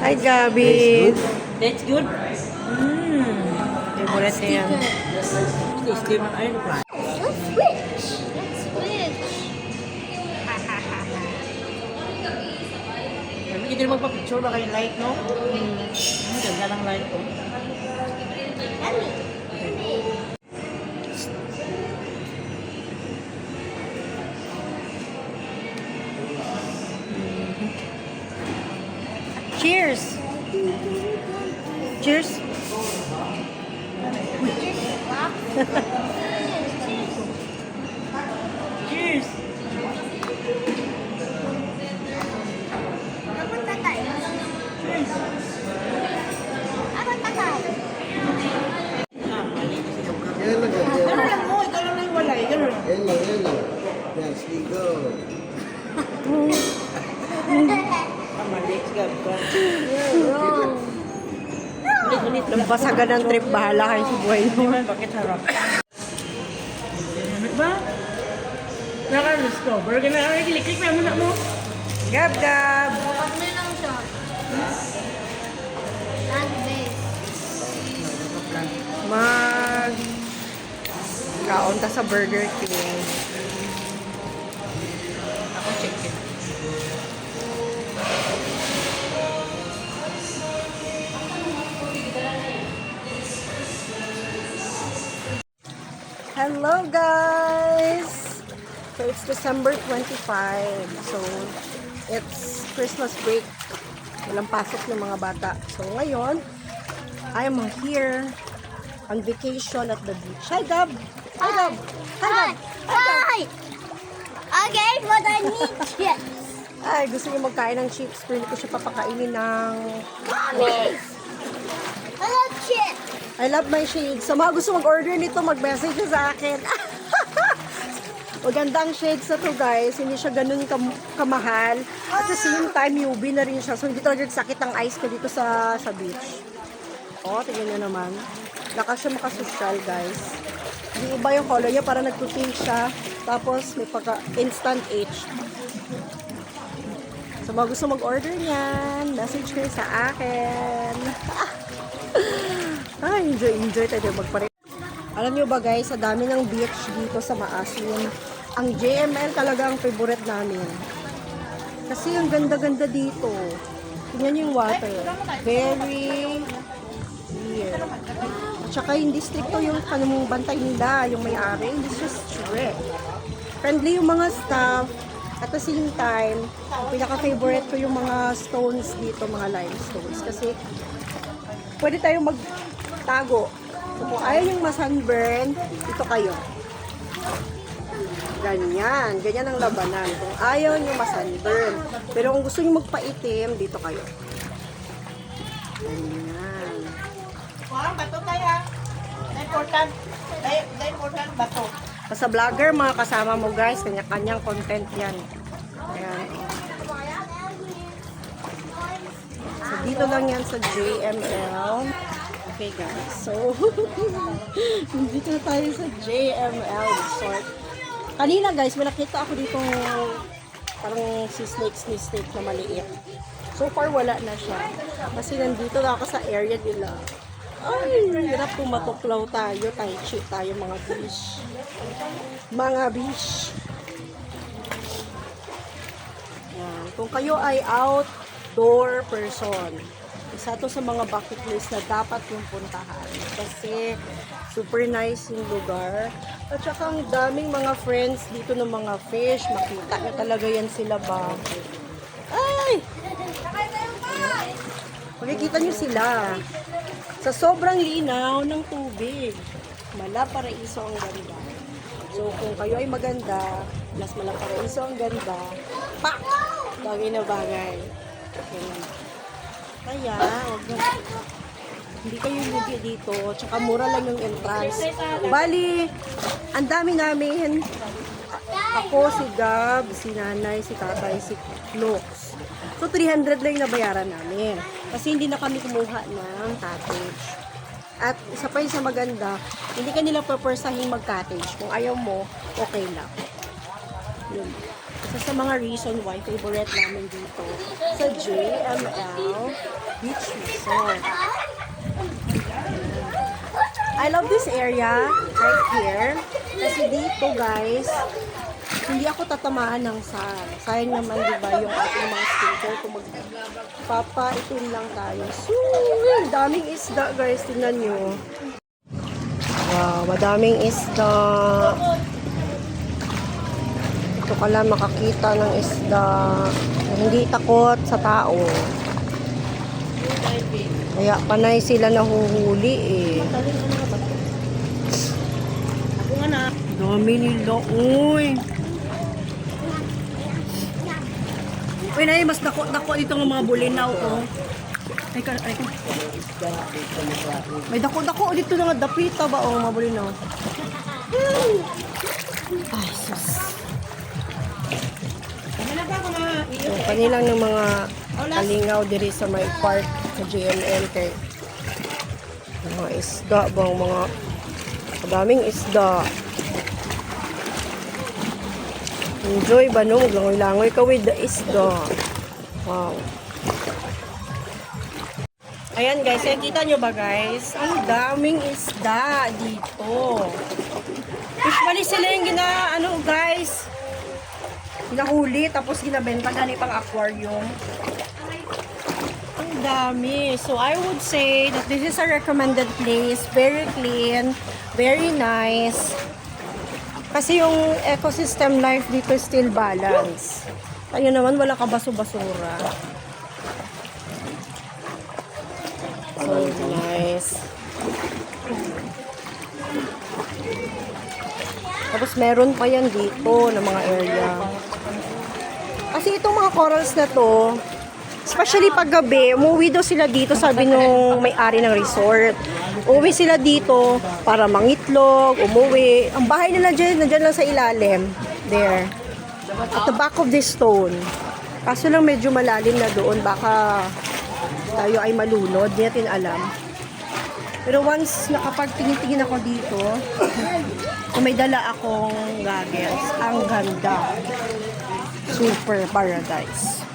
Hi, Gabi. That's good. Favorite niya yan. Tasty man ay pa. Let's switch. Let's switch. Hindi din magpa-picture ba kayo light, no? Ganda ng light ko. Cheers! Cheers! Cheers! Papunta tayo. Papunta tayo. Yan lang, yan. Gano'n lang mo, ikaw lang yung walay. Gano'n lang. Yan lang, yan lang. Yan, sige, go. Malik ka ba? Nabasagan ng trip, bahala kayo sa buhay Hindi mo. man, bakit harap? Ano ba? Naka-discover ka na. Ay, kilik-kilik na muna mo. Gab, Gab! Pag may lang siya. Land base. Mag... Kaon ta sa Burger King. Ako chicken. Hello, guys! So, it's December 25. So, it's Christmas break. Walang pasok ng mga bata. So, ngayon, I am here on vacation at the beach. Hi, Gab! Hi, Gab! Hi, Gab! Hi! Okay, but I need chips. Ay, gusto niyo magkain ng chips, pero hindi ko siya papakainin ng... Mommies! I love chips. I love my shades. Sa mga gusto mag-order nito, mag-message nyo sa akin. Magandang shades na to, guys. Hindi siya ganun kamahal. At the same time, UV na rin siya. So, hindi talaga sakit ang eyes ko dito sa beach. O, tingnan nyo naman. Laka siya makasosyal, guys. Hindi iba yung color niya, para nagpupink siya. Tapos, may pagka-instant H. So, mga gusto mag-order niyan, message kayo sa akin. Ay, enjoy tayo magpare. Alam nyo ba, guys, sa dami ng beach dito sa Maasin, ang JML talaga ang favorite namin. Kasi ang ganda-ganda dito. Tingnan nyo yung water. Very clear. At saka hindi stricto yung bantay nila, yung may-ari. Hindi siya strict. Friendly yung mga staff. At the same time, pinaka-favorite ko yung mga stones dito, mga limestones. Kasi pwede tayong magtago. So, kung ayaw yung ma-sunburn, ito kayo. Ganyan. Ganyan ang labanan. Kung ayaw nyo ma-sunburn. Pero kung gusto nyo magpaitim, dito kayo. Ganyan. Wow, bato tayo. Important. Important bato. Sa vlogger, mga kasama mo, guys, kanya-kanyang content yan. Ayan. So, dito lang yan sa JML. Okay, guys. So, dito na tayo sa JML Resort. Kanina, guys, may nakita ako dito parang si snake na maliit. So far, wala na siya. Kasi nandito na ako sa area nila. Ay, hirap kung matuklaw tayo. Tai chi tayo, mga bish. Mga bish. Yan. Kung kayo ay outdoor person, isa to sa mga bucket list na dapat yung puntahan. Kasi super nice yung lugar. At saka ang daming mga friends dito ng mga fish. Makita nyo talaga yan sila ba. Ay! Makikita nyo sila. Sa sobrang linaw ng tubig. Malaparaiso ang ganda. So, kung kayo ay maganda, mas Malaparaiso ang ganda, pak! Bagay na bagay. Ganyan. Kaya, wag na. Hindi kayo lugi dito. Tsaka mura lang yung entrance. Bali, ang dami namin. Ako, si Gab, si Nanay, si Tatay, si Lux. So, 300 lang yung nabayaran namin. Kasi hindi na kami kumuha ng cottage. At isa pa yun sa maganda, hindi ka nila purposahing mag-cottage. Kung ayaw mo, okay lang. Yun. Isa sa mga reason why favorite namin dito sa JML Beach Resort. I love this area right here. Kasi dito guys, hindi ako tatamaan ng sun. Sayang naman diba yung ating mga skincare kung magpapaitim lang tayo. So, daming isda guys. Tingnan nyo. Wow, madaming isda. Ito ka lang makakita ng isda na hindi takot sa tao. Kaya panay sila nahuhuli eh. Ako nga na. Dami nila, uy. Uy, Nay, mas dako dito ng mga bulinaw, oh. Ay, may dako dito na nga dapita ba, oh, mga bulinaw. Ay, sus. Yung kanilang ng mga kalingaw diri sa may park sa JML kay mga isda bang mga madaming isda. Enjoy ba no? Langoy-langoy ka with the isda. Wow. Ayan guys, kita nyo ba guys? Ang daming isda dito. Usually sila yung guys, ginahuli tapos ginabenta gani pang aquarium. Ang dami. So I would say that this is a recommended place. Very clean, very nice. Kasi yung ecosystem life dito is still balance. Ayun naman, wala ka baso-basura. So nice. Tapos meron pa yan dito na mga area. Kasi itong mga corals na to, especially pag gabi, umuwi daw sila dito, sabi nung may-ari ng resort. Umuwi sila dito para mangitlog, umuwi. Ang bahay nila nandyan lang sa ilalim. There. At the back of this stone. Kaso lang medyo malalim na doon. Baka tayo ay malunod. Hindi natin alam. Pero once nakapagtingin-tingin ako dito, may dala akong goggles. Ang ganda. Super paradise.